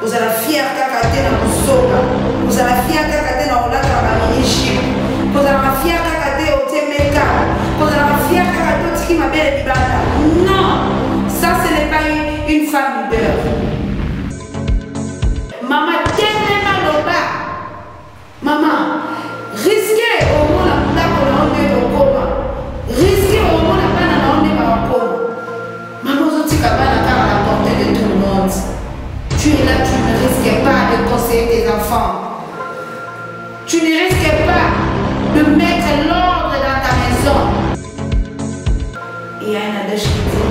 Vous allez fier kakate na musoka. Vous allez fier kakate na olaka ba ministre. Vous allez fier kakate au temeka. Vous allez fier kakate au tiki ma belle libanda. Non, ça ce n'est pas une femme leader. Maman tellement loba. Maman, risquez au monde la colonne de coma. Risquez au monde la panne de ma coma. Maman, vous dites qu'à la portée de tout le monde. Tu es là, tu ne risques pas de conseiller tes enfants. Tu ne risques pas de mettre l'ordre dans ta maison. Et il y a une adage qui dit,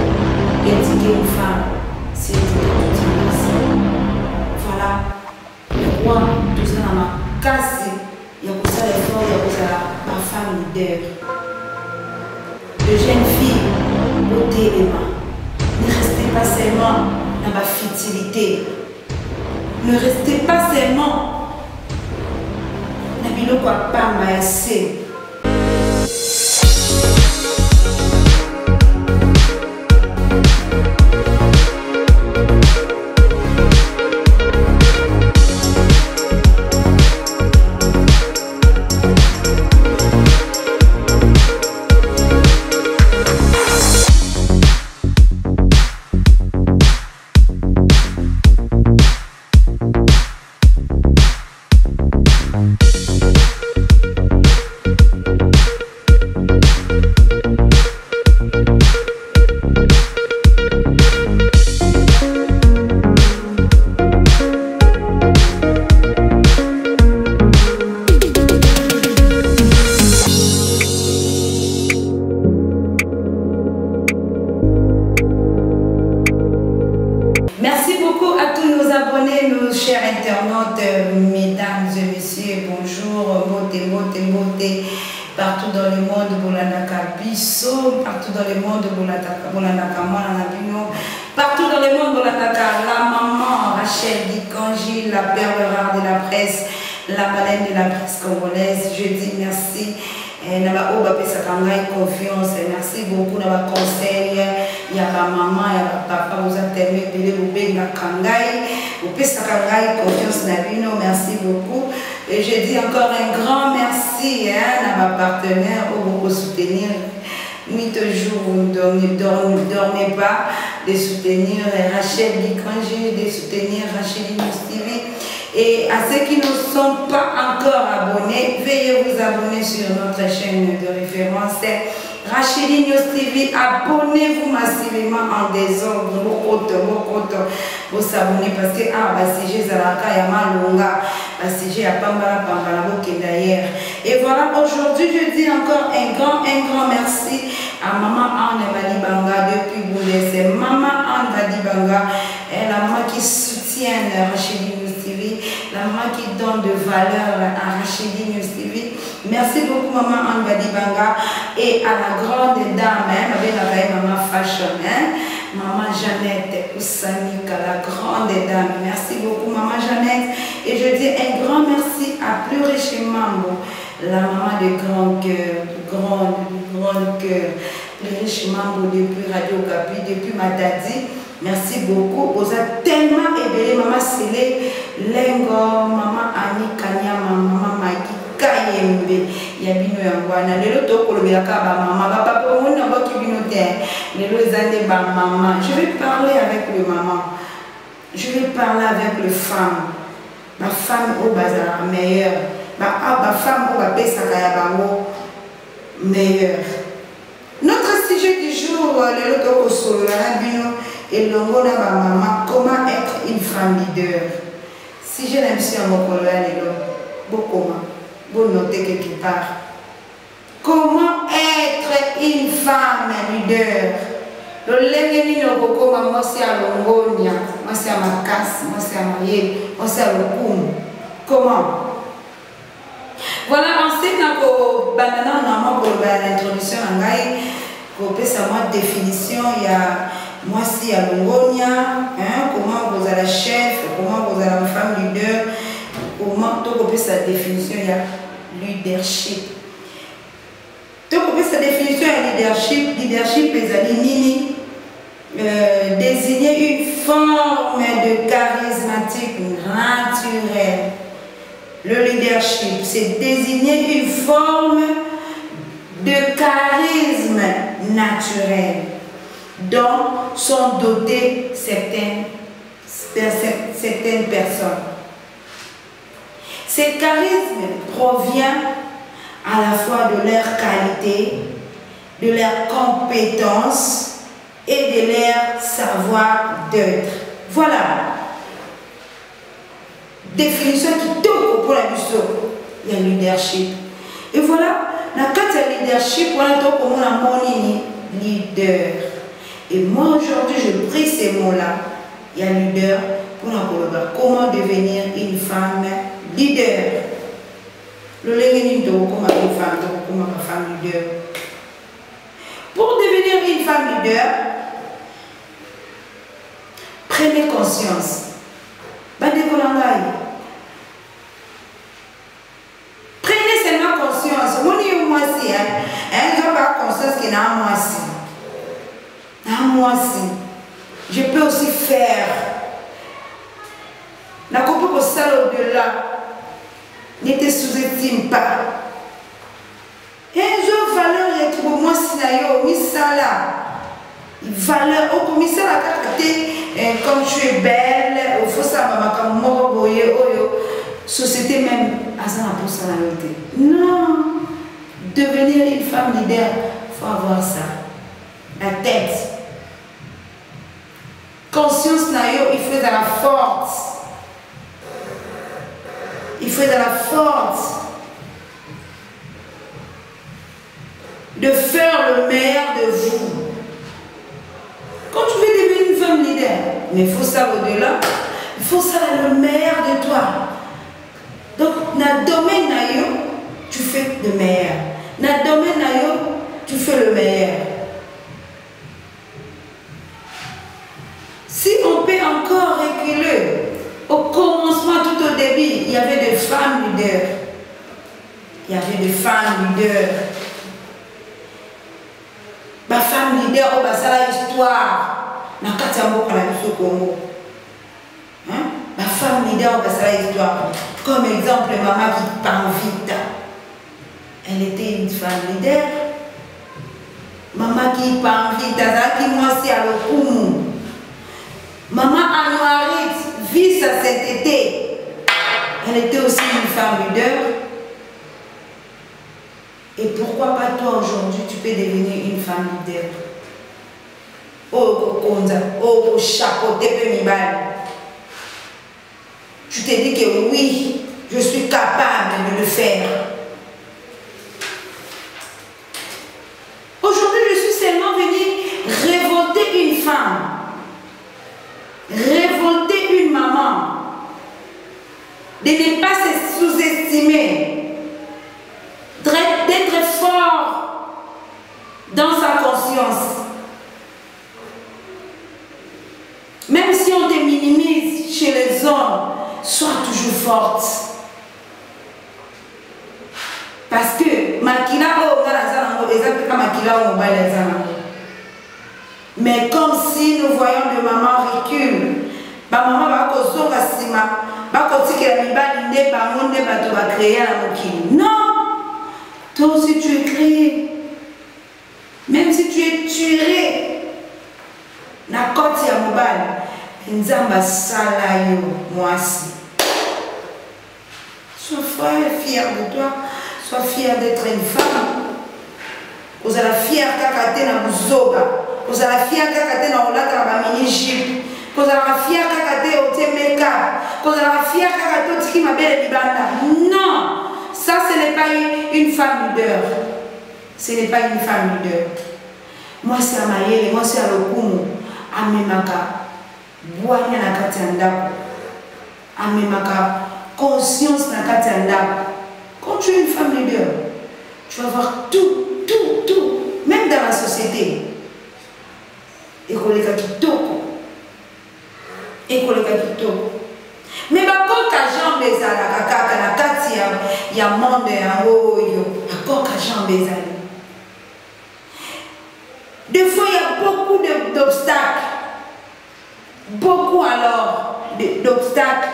éduquer une femme, c'est éduquer toute une personne. Voilà. Le roi, tout ça dans ma casse, il y a pour ça l'effort, il y a pour ça ma femme leader. De jeunes filles, beauté et mains. Ne restez pas seulement dans ma futilité. Ne restez pas seulement dans le biloko à pamba et assez. Merci beaucoup à tous nos abonnés, nos chers internautes, mesdames et messieurs, bonjour, moté, partout dans le monde, Bolanaka Bisso, partout dans le monde, Bolanaka Mananabino, partout dans le monde, Bolanaka, la maman Rachel Dikanji, la perle rare de la presse, la baleine de la presse congolaise. Je dis merci. Confiance, merci beaucoup de votre conseil. Il y a ma maman, il y a ma papa, vous avez terminé de confiance. Merci beaucoup. Et je dis encore un grand merci à ma partenaire pour vous soutenir. Nuit jour, vous ne dormez pas, de soutenir Rachel Dikanji, de soutenir Rachel TV. Et à ceux qui ne sont pas encore abonnés, veuillez vous abonner sur notre chaîne de référence Rachel TV. Abonnez-vous massivement en désordre. Vous s'abonnez parce que si j'ai Zalaka, il y a Malonga, si j'ai Pambala, d'ailleurs. Et voilà, aujourd'hui, je dis encore un grand merci à Maman Anne Vadibanga depuis Boulé. C'est Maman Anne Vadibanga, la maman qui soutient Rachel TV, la maman qui donne de valeur à Rachel TV. Merci beaucoup Maman Anne Vadibanga et à la grande dame, Maman Fashion, Maman Jeannette Oussanika, la grande dame. Merci beaucoup Maman Jeannette. Et je dis un grand merci à Plus Riche Mambo, la maman de grand cœur, grand cœur. Plus Riche Mambo depuis Radio Kapi, depuis Matadi. Merci beaucoup. Vous êtes tellement aidé. Maman Sélé, Lengo, Maman Annie Kanyama, Maman Maki Kayembe, Yabino Yangwana. Les autres, maman, papa, on a votre communauté. Les autres années, maman. Je vais parler avec le maman. Je vais parler avec les femmes. Ma femme au bazar meilleure. Ma femme au bazar meilleure. Notre sujet du jour, le loto solo, et le mot de ma maman, comment être une femme leader. Si j'ai l'impression à mon collègue, beaucoup, vous notez quelque part. Comment être une femme leader? Le lengeni no kokoma mosi à Longonia, mosi à Makas, mosi à Maye, mosi à Lokum. Comment? Voilà, ensuite, normalement pour l'introduction, pour sa définition, il y a moi si à Longonia, comment vous êtes la chef, comment vous êtes la femme leader, comment tu sa définition, il y a leadership. Tu peux sa définition à leadership est désigner une forme de charismatique Le leadership, c'est désigner une forme de charisme naturel dont sont dotées certaines personnes. Ce charisme provient à la fois de leur qualité, de leur compétence et de leur savoir-d'être. Voilà. Définition qui toque pour la mission. Il y a le leadership. Et voilà, dans le cadre de leadership, voilà donc comment on a mon leader. Et moi aujourd'hui, je prie ces mots-là. Il y a leader pour la collaboration. Comment devenir une femme leader. Le leader comme une femme leader. Pour devenir une femme leader, prenez conscience. Prenez seulement conscience. Moi, je n'ai pas conscience qu'il y a moi aussi. Je peux aussi faire. La coupe pour ça au-delà. Ne te sous-estime pas. Et je valeur et pour moi si d'ailleurs oui ça là. Valeur au commissaire à comme tu es belle, il faut savoir comme moi société même à ça pour ça la vérité. Non. Devenir une femme leader, il faut avoir ça. La tête. Conscience il faut de la force. Il faut de la force de faire le meilleur de vous. Quand tu veux devenir une femme leader, mais il faut ça au-delà, il faut ça le meilleur de toi. Donc, dans le domaine, tu fais le meilleur. Dans le domaine, tu fais le meilleur. Si on peut encore reculer, au commencement, tout au début, il y avait des femmes leaders. Il y avait des femmes leaders. Ma femme leader, oh, bah, ça la histoire. Ma femme leader, oh, bah, ça la histoire. Comme exemple, maman qui parle vite. Elle était une femme leader. Maman qui parle vite, qui moi c'est à l'okumu. Maman Anouarit vit sa sainteté. Elle était aussi une femme leader. Et pourquoi pas toi aujourd'hui, tu peux devenir une femme leader? Oh, Konza, oh, chapeauté, tu te dis que oui, je suis capable de le faire. Aujourd'hui, je suis seulement venue révolter une femme. Révolter une maman, de ne pas se sous-estimer, d'être fort dans sa conscience. Même si on te minimise chez les hommes, sois toujours forte. Parce que mais comme si nous voyons de maman recule, ma maman va construire la cima, va continuer la mibali, va créer la moquille. Non! Toi aussi tu es créé. Même si tu es tué, na koti ya mobile, nzamba sala yo mwasi. Sois fier de toi, sois fier d'être une femme. Vous allez fier kakate na buzoba. Vous allez fier kakate na olata na mini jupe. Vous allez fier kakate au make-up. Vous allez fier kakate au tiki ma belle libanda. Non, ça ce n'est pas une femme leader. Ce n'est pas une femme leader. Moi c'est à Mayele, moi c'est à Lokumu, à Memaka, Boanya na Katianda, à Memaka, conscience na Katianda. Quand tu es une femme leader, tu vas voir tout. Même dans la société. École Kakitoko. Mais quand jambe ezala kaka na kati ya monde ya oyo, quand jambe ezala. Des fois il y a beaucoup d'obstacles. Beaucoup alors d'obstacles.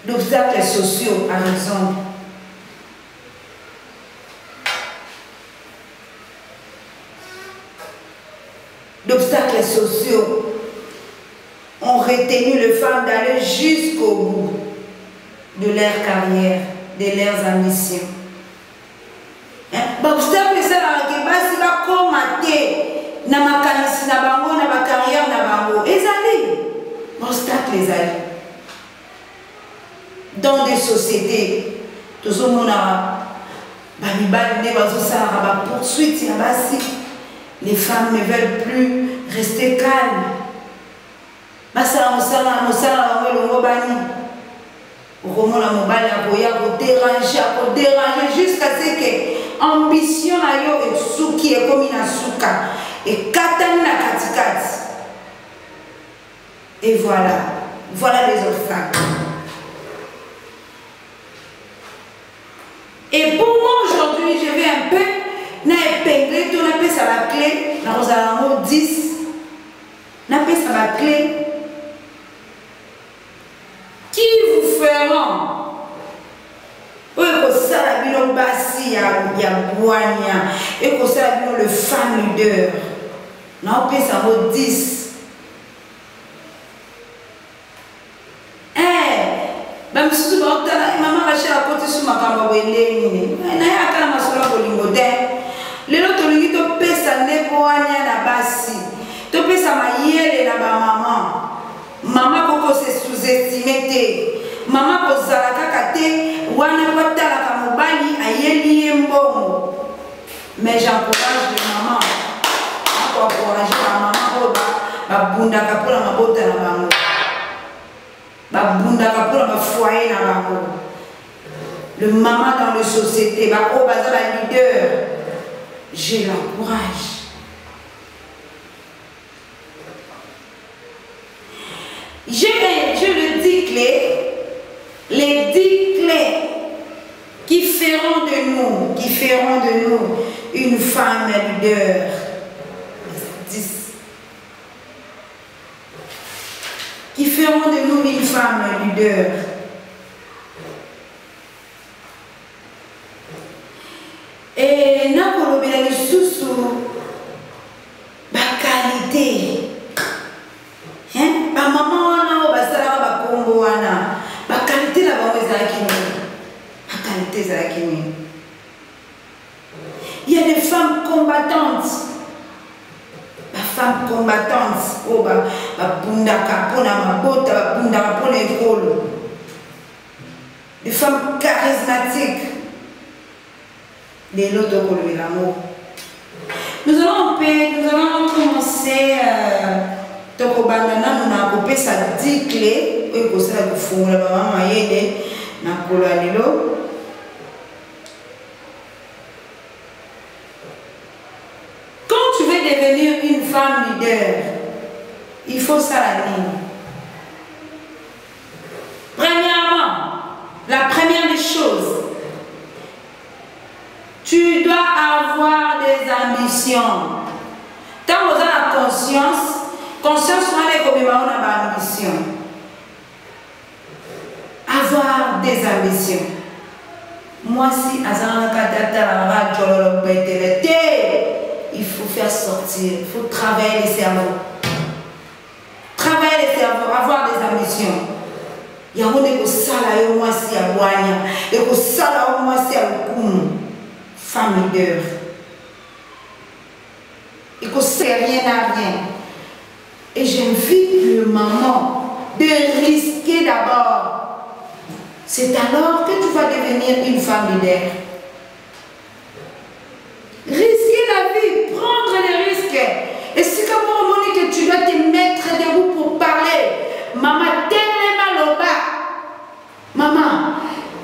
d'obstacles sociaux, par exemple. D'obstacles sociaux ont retenu les femmes d'aller jusqu'au bout de leur carrière, de leurs ambitions. L'obstacle, c'est la commater na makanisi na bango na ba carrière na bango. Ezali. Obstacle ezali. Dans des sociétés, tous les gens poursuite, les femmes ne veulent plus rester calmes. Déranger jusqu'à ce que l'ambition est comme une souka et katani na katikati. Et voilà les obstacles. Et pour moi aujourd'hui, je vais un peu épingler, tout appelle ça la clé, dans Rosalango 10, on appelle ça la clé, qui vous feront, oui, que ça la bino basi, il y a boigna, et que ça la bino le fan leader, on appelle ça au 10. Maman Rachel a côté sur ma caméra wele na ya kana masolo bolingo te lelo to lingi to pesa ndeko anya na basi to pesa mayele na ba mama koko se sous-estimé te mama ko zala kaka te wana batala ka mobali ayeli yembongo. Mais j'encourage les mamans à encourager la maman ba bunda ka pola mabota na bango babunda ka pola ba foyer na bango. Le maman dans la société, la leader, je l'encourage. Je le dis clé, les 10 clés qui feront de nous une femme leader. 10. Qui feront de nous une femme leader. Et na kolobela lisusu ba qualité ba maman wana basala ba kombo wana ba qualité na bango ezalaki nini, ba qualité ezalaki nini. Il y a des femmes combattantes, ba femmes combattantes o ba bundaka pona mabota ba bundaka pona ekolo, des femmes charismatiques. Nous allons commencer tokobandana na kopesa 10 clés oyo kosala kofungola mama mayele na kolo ya lelo. Quand tu veux devenir une femme leader, il faut ça la ligne. Premièrement, la première des choses, tu dois avoir des ambitions. Tant que tu as la conscience est comme une ambition. Avoir des ambitions. Moi, si il faut faire sortir, il faut travailler les cerveaux. Travailler les cerveaux, avoir des ambitions. Il y a des salaires, moi, si à Boigna, et des salaires, moi, si à Lukumu. Femme leader. Et que c'est rien à rien. Et j'invite le maman de risquer d'abord. C'est alors que tu vas devenir une femme leader. Risquer la vie, prendre les risques. Et c'est comme au moment que tu dois te mettre debout pour parler. Maman, tellement le bas. Maman,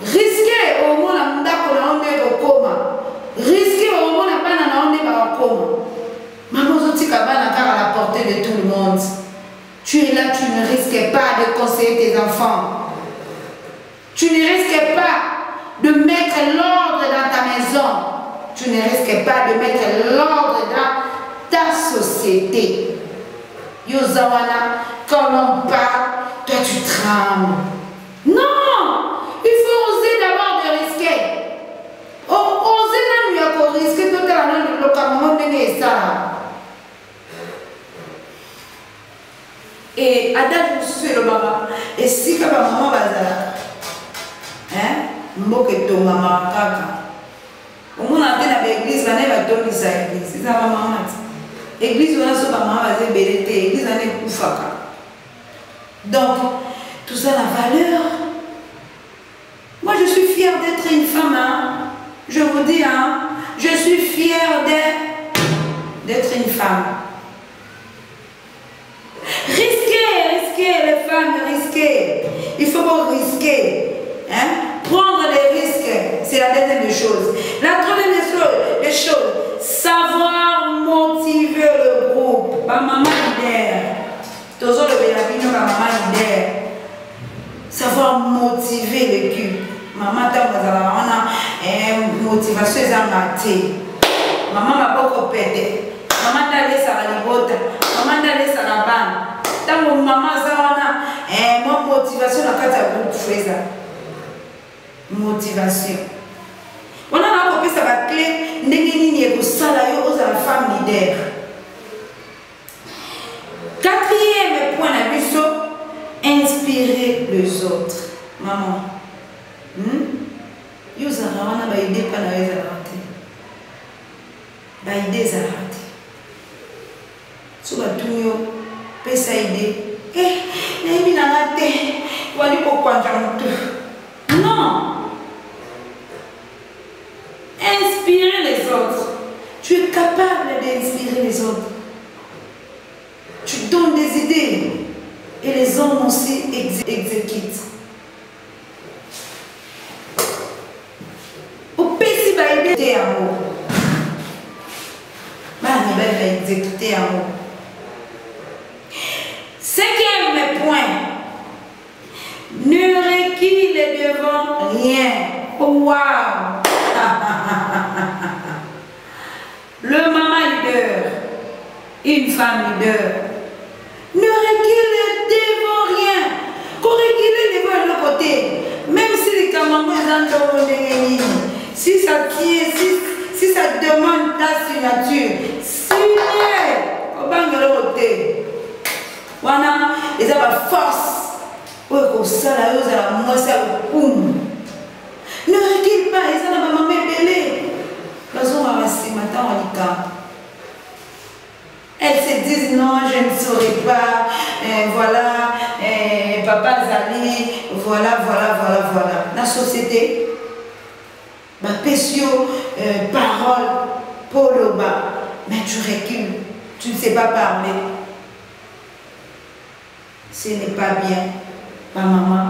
risquer au moment où on est au coma. Risquer au moment où on est au coma. Maman, à la portée de tout le monde. Tu es là, tu ne risques pas de conseiller tes enfants. Tu ne risques pas de mettre l'ordre dans ta maison. Tu ne risques pas de mettre l'ordre dans ta société. Yozawana, quand on parle, toi tu trembles. Non! mosusu elobaka esika bamama bazalaka mboka etongama kaka omona te na baeglise bana batongisa eglise eza bamama te église wana so bamama baza ebele te église wana ekufaka. Donc tout ça la valeur. Moi je suis fière d'être une femme, hein. Je vous dis, hein, je suis fière d'être une femme. Risquez les femmes, risquez. Il faut pas risquer. Hein? Prendre des risques, c'est la deuxième des choses. La troisième des choses, savoir motiver le groupe. Ma maman leader. Toujours le bénabino, ma maman leader. Savoir motiver l'équipe. Maman ta motivation est maté. Maman m'a beaucoup pété. Maman t'a laissé à la libota. Maman t'a laissé à la banne. Tant que maman a mon motivation dans le groupe fait ça. Motivation. On a compris ça va clé. N'engagez pas ça là aux la femme leader. Quatrième point de vue, inspirer les autres. Maman. Yo zarawana ba idée pas na ezarate. Ba idée zarate. So ba tunyo pesa idée. Na hivi na ngate walipo kwanja mtu. Non. Inspirer les autres. Tu es capable d'inspirer les autres. Tu donnes des idées et les hommes aussi exécutent. Exécuter amour. Exécuter amour. Cinquième point. Ne recule devant rien. Wow. Le maman leader. Une femme leader. Ne recule devant rien. Qu'on recule devant l'autre côté. Même si les camarades sont dans le si ça tient, si ça demande ta signature, signez au banc de l'autre côté. Voilà, ils ont la force. Oui, comme ça, là, ils ont la moitié au poum. Ne recule pas, ils ont la maman belée. Ils ont la matin au lit. Elles se disent non, je ne saurais pas, voilà, papa Zali, voilà. La société. Ma pétio, parole, pour le bas, mais tu recules, tu ne sais pas parler. Ce n'est pas bien, ma maman.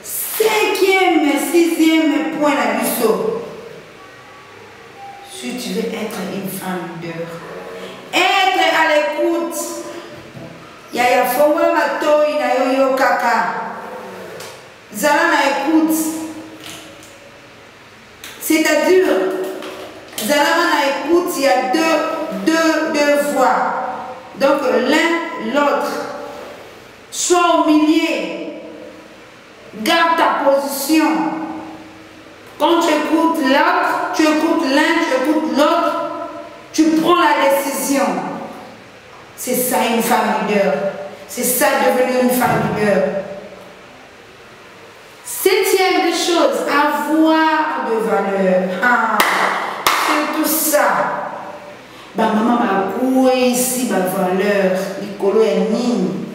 Cinquième, sixième point la lusso. Si tu veux être une femme leader, être à l'écoute. Yaya fonga matoi na yo kaka. Zala na écoute. C'est-à-dire, Zalama écoute, il y a deux voix. Donc l'un, l'autre. Sois au milieu. Garde ta position. Quand tu écoutes l'autre, tu écoutes l'un, tu écoutes l'autre, tu prends la décision. C'est ça une femme leader. C'est ça devenir une femme leader. Septième des choses, avoir de valeur. C'est tout ça. Bah, maman m'a coué ici ma valeur. Nicolo est mine.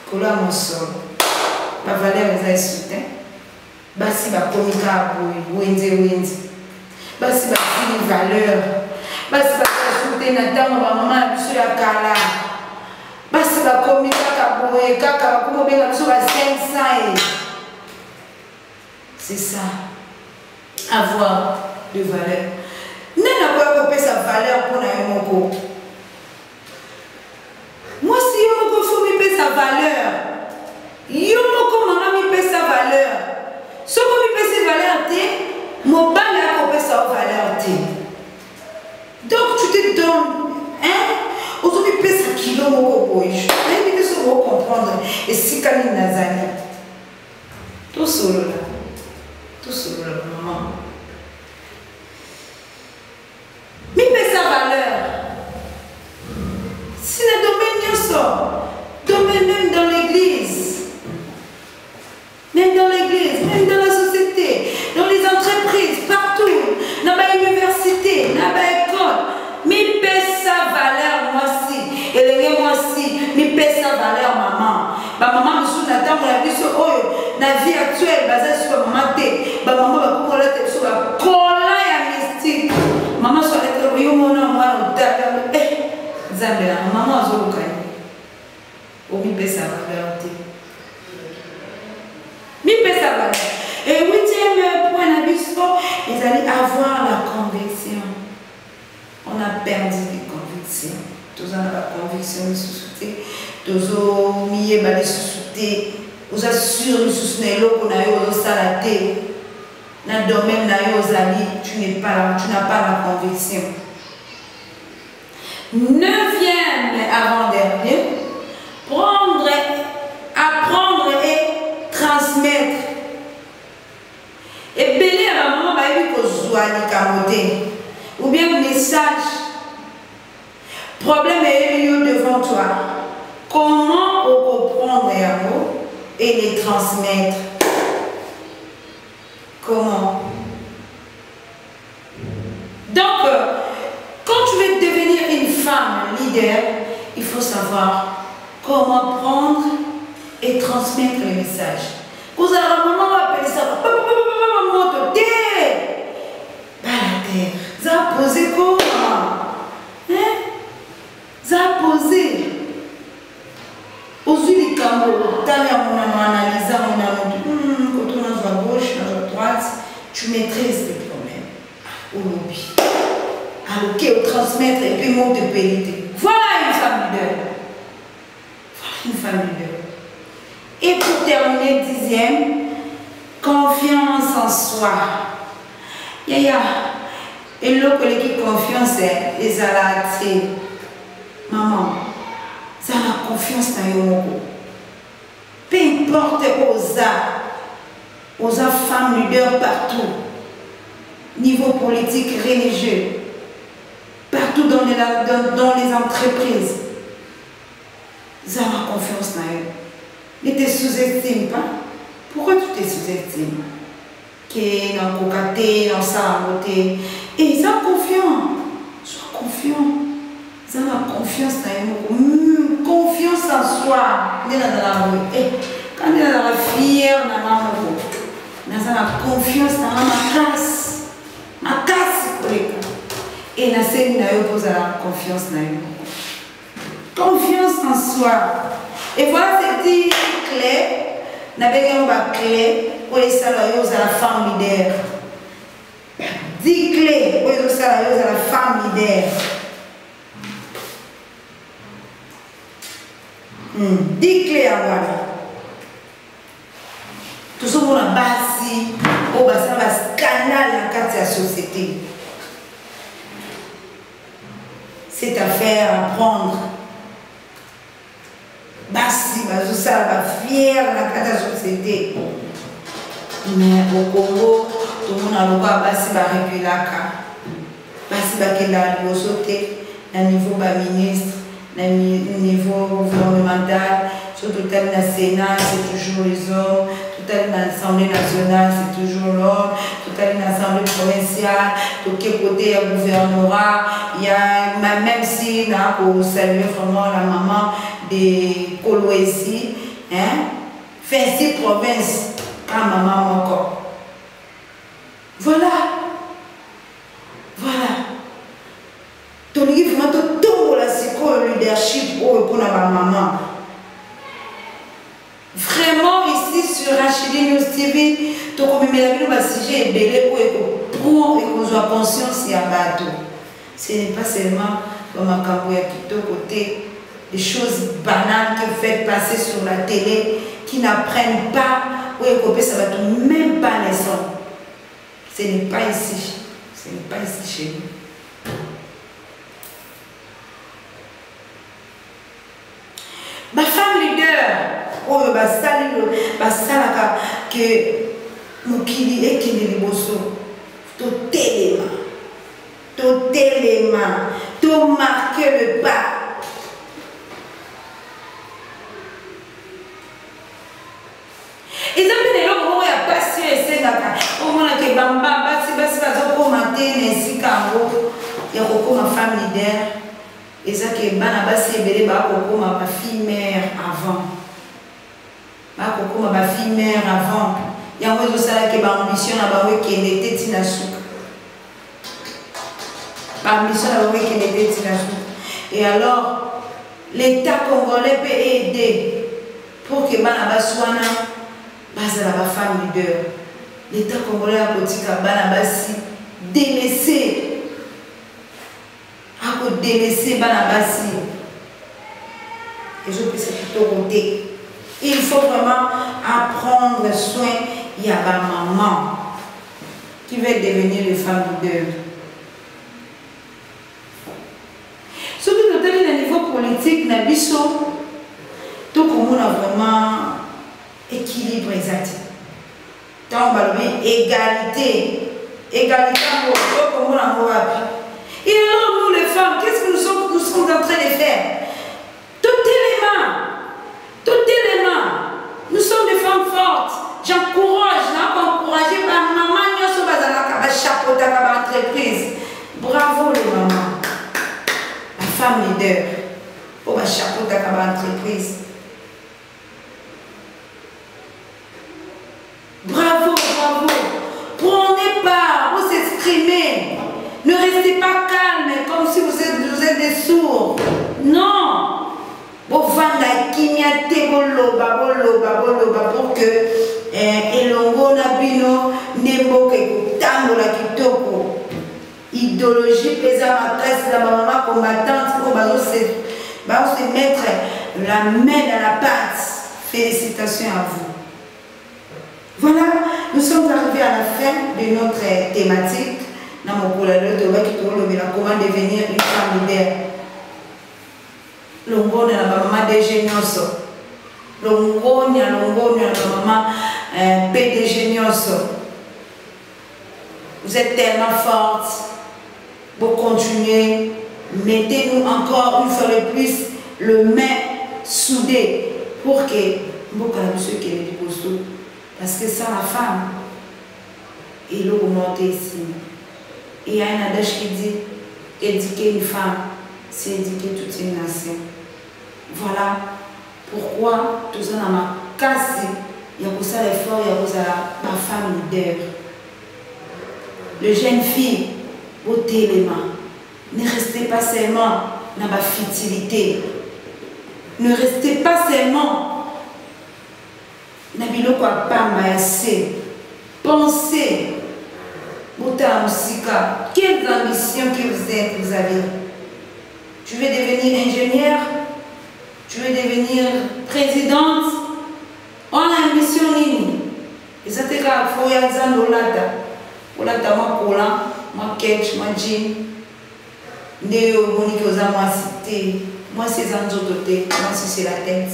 Nicolo a mon sol. Ma valeur est à soutien. Bah, si ma comika wendy. Bah, si ma valeur. Bah, si ma soutien natama ma maman a biso ya kala. Bah, si ma comika kaboué kaka comme bien biso ba 500. C'est ça, avoir de valeur. N'a pas coupé sa valeur pour Naïmoko. Moi, si Yomoko faut me payer sa valeur, Yomoko maman me paye sa valeur. Si on me paye sa valeur, mon bain a coupé sa valeur. Donc, tu te donnes, hein? Aujourd'hui, paye sa kilo, mon coco. Je vais se comprendre. Et si Camille Nazani, tout seul là. Tout seul, maman. Mais sa valeur. Si le domaine sort, domaine même dans l'église. biso oyo na vie actuelle baza sur maman te ba maman ba kokola te sur ba kola ya mystique maman so être yo mona mwana utaka zambela maman azoluka o mi pesa valeur te mi pesa valeur et huitième point na biso ils allaient avoir la conviction. On a perdu des convictions. Tous en la conviction de sous-souter. Tous au milieu de sous-souter. Vous assurez sous-souter l'eau qu'on a eu au salaté. Dans le domaine aux amis, tu n'as pas la conviction. Neuvième avant-dernier, apprendre et transmettre. Et belé à la maman, ou bien message. Problème est lieu devant toi. Comment comprendre et les transmettre? Comment? Donc, quand tu veux devenir une femme leader, il faut savoir comment prendre et transmettre les messages. Vous avez un moment appelé ça. Ça a posé comment? Ça a posé. Aujourd'hui, les cameaux, tu as analysé, on a dit, quand on est à gauche, on est à droite, tu maîtrises les problèmes. Au lobby. Alors, au transmettre et puis monte de périté. Voilà une femme leader. Voilà une femme leader. Et pour terminer, dixième, confiance en soi. Yaya. Et l'autre qui confiance, les alatés. Maman, ça a confiance dans yo. Peu importe aux femmes leaders partout, niveau politique, religieux, partout dans les entreprises. Ça a confiance dans eux. Ne te sous-estime pas. Pourquoi tu te sous-estimes? Qui est dans le cocaté, dans sa beauté. Et ils ont confiance. Sois confiant. Ils ont la confiance dans eux. Confiance en soi. Quand on est dans la fière, on a la confiance dans ma casse. Ma casse pour les cas. Et la scène pose la confiance dans eux. Confiance en soi. Et voilà cette clé. Nous avons une clé pour les salariés à la femme leader. 10 clés pour les salariés à la femme leader. 10 clés à voir. Tout ce monde a bâti au bassin de scandale dans la société. C'est à faire, à prendre. Basi, ça va fier dans la société. Mais au Congo, tout le monde a le droit basi va reculer là. Basi va qu'il a le sauter à niveau ministre, à niveau gouvernemental, surtout dans le Sénat, c'est toujours les hommes, tout dans l'Assemblée nationale, c'est toujours l'homme, tout dans l'Assemblée provinciale, tout quel côté il y a le gouvernorat, il y a, même si on salue vraiment la maman de Kolwezi, fait 6 provinces, quand maman encore. Voilà. Voilà. Ton livre, c'est quoi le leadership pour la maman? Vraiment, ici sur Rachidi News TV, tu as un sujet belé pour qu'on soit conscience et abattu. Ce n'est pas seulement comme un cambouya qui est côté des choses banales qui fait passer sur la télé, qui n'apprennent pas, ou ça va tout même pas les sons. Ce n'est pas ici. Ce n'est pas ici chez nous. Ma femme leader, basalaka que mokili ekende liboso, totelema, to marquer le pas. Ils ont mis les gens qui ont passé et c'est au moins que bamba basi commenter ainsi qu'en il y a beaucoup ma femme leader. Et ça que bana basi ebele ba koko ma fille mère avant. ma fille mère avant. Il y a un peu de ça qui est ambition qui était tina souka. Ambition qui était tina souka. Et alors, l'État congolais peut aider pour que Banaba soit la femme leader. L'État congolais a politique à Banabasi délaissé. A délaissé Banabasi. Et je peux c'est plutôt côté. Il faut vraiment apprendre soin. Il y a ma maman qui veut devenir une femme leader. Surtout dans le niveau politique, tout le monde a vraiment équilibre exact. Tant que égalité. Égalité pour tout le monde. Et alors nous les femmes, qu'est-ce que nous sommes en train de faire? Tout élément. Nous sommes des femmes fortes. J'encourage, encouragé par maman, nous sommes dans la chapeau de l'entreprise. Bravo les mamans. La femme leader. Pour la chapeau de l'entreprise. Bravo. Prenez part, vous s'exprimez. Ne restez pas calme comme si vous êtes des sourds. Non. Pour que elongo na bino nemboke tango la kitoko idéologie pesa matrice la maman combattante pour se mettre la main dans la pâte. Félicitations à vous. Voilà, nous sommes arrivés à la fin de notre thématique. Comment devenir une femme leader. Longo na maman DG Nyoso. Longo na maman PDG Nyoso. Vous êtes tellement forte. Vous continuez. Mettez-nous encore une fois de plus le main soudé pour que monsieur qui est du posto. Parce que ça, la femme, il a augmenté ici. Et il y a un adage qui dit éduquer une femme, c'est éduquer toute une nation. Voilà pourquoi tout ça m'a cassé. Il y a pour ça l'effort, il y a pour ça ma femme leader. Les jeunes filles, ôtez les mains. Ne restez pas seulement dans ma futilité. Ne restez pas seulement dans ma pamayassé. Pensez. Quelles ambitions que vous avez? Tu veux devenir ingénieur? Tu veux devenir présidente? On a une mission ligne. Et ça te grave, il faut y aller dans l'olata. Olata, moi, cola, moi, ketch, moi, jean. Néo, Monique, moi, cité. Moi, c'est un autre côté. Moi, c'est la tête.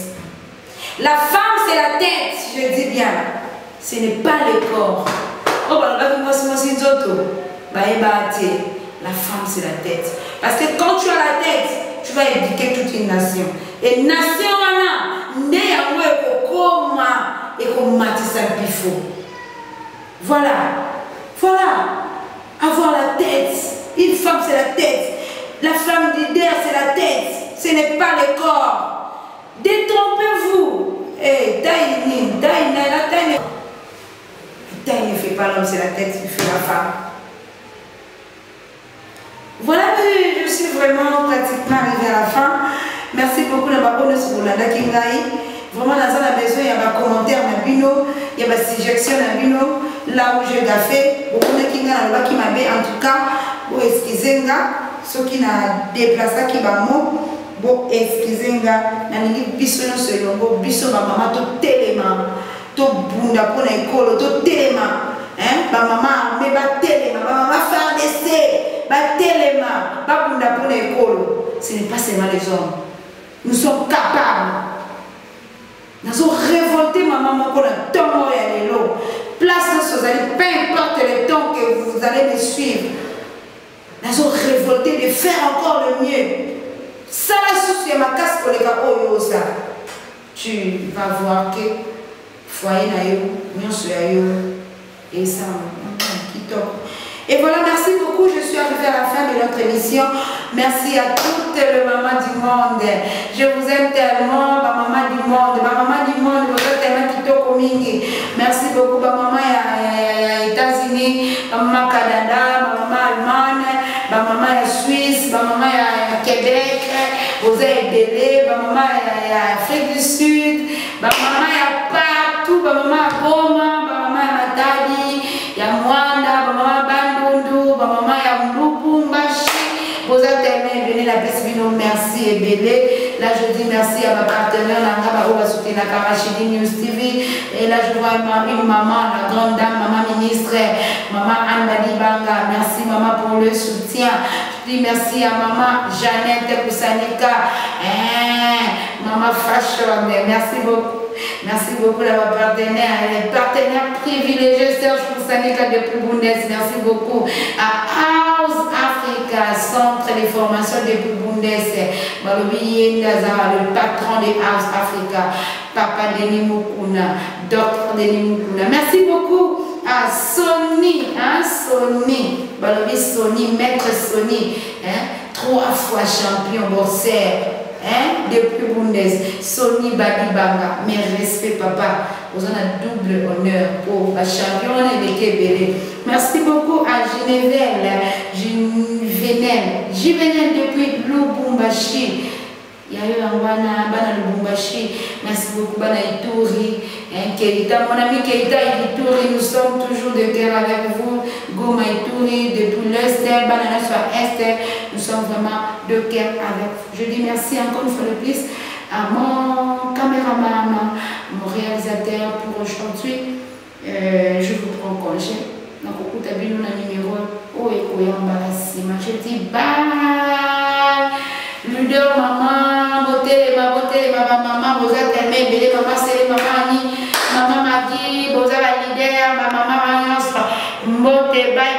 La femme, c'est la tête, je dis bien. Ce n'est pas le corps. Oh, bah, moi, c'est une autre. La femme, c'est la tête. Parce que quand tu as la tête, tu vas éduquer toute une nation. Et nation, voilà. Avoir la tête. Une femme, c'est la tête. La femme leader, c'est la tête. Ce n'est pas le corps. Détrompez-vous. Eh, la taille ne fait pas l'homme, c'est la tête qui fait la femme. Voilà, je suis vraiment pratiquement arrivée à la fin. Merci beaucoup de ma bonne Soulanda Kingaï. Vraiment, dans la maison, il y a des commentaires, il y a des suggestions, là où j'ai fait. Beaucoup de Kingaï qui m'avaient en tout cas, pour excuser, ceux qui n'ont déplacé qui m'ont bon, excusez-moi, biso no selongo, biso ma maman to téléma, to bunda pour l'école, to téléma, hein, ma maman me ba téléma, ma maman faire d'essai, ba téléma, ba bunda pour l'école. Ce n'est pas seulement les hommes. Nous sommes capables. Nous sommes révoltés, ma maman, pour le temps où il y a l'eau. Place nos sociétés, peu importe le temps que vous allez me suivre. Nous sommes révoltés de faire encore le mieux. Ça la souci ma casse pour les gars oh ça. Tu vas voir que foyer na yo, et ça qui top. Et voilà, merci beaucoup. Je suis arrivée à la fin de notre émission. Merci à toutes les mamans du monde. Je vous aime tellement, ma maman du monde, vous êtes tellement qui mingi. Merci beaucoup, maman États-Unis, maman Canada, maman Allemagne, maman Suisse, maman Québec, vous êtes Bélé, maman Afrique du Sud, maman partout, maman Goma, maman Matadi, Mwanda, maman Bandundu, maman Mbupumbashi. Vous êtes aimés, venez la paix, merci et Bélé. Là, je dis merci à ma partenaire, Nanga Baroba Soutina Karachidi News TV. Et là, je vois une maman, la grande dame, maman ministre, maman Anne Banga. Merci, maman, pour le soutien. Je dis merci à maman Jeannette Koussanika. Maman Fashion, merci beaucoup. Merci beaucoup à ma partenaire, les partenaires privilégiés, Serge Koussanika depuis Bundes. Merci beaucoup à House Africa, Centre de formation depuis Bundes. Le patron de House Africa, Papa Denis Mukuna, Docteur Denis Mukuna. Merci beaucoup à Sony, Sony, Maître Sony, 3 fois champion boxeur. Depuis Bundes, Sony Badibanga, mes respects papa, vous en avez double honneur pour la championne et les Kébélé. Merci beaucoup à Juvenel depuis Lubumbashi. Il y a eu un Bana Lubumbashi. Merci beaucoup Bana Ituri. Keita, mon ami Keita Ituri, nous sommes toujours de cœur avec vous. Goma Ituri, depuis l'Est, Banana soit Est, nous sommes vraiment de cœur avec vous. Je dis merci encore une fois de plus à mon caméraman, mon réalisateur pour aujourd'hui. Je vous prends congé. Donc, au coup, tu as vu notre numéro. Je dis bye. Leader, maman, beauté, ma maman, vous êtes aimé, bébé, maman, c'est maman, maman Magui, vous êtes la leader, ma maman, beauté, bye.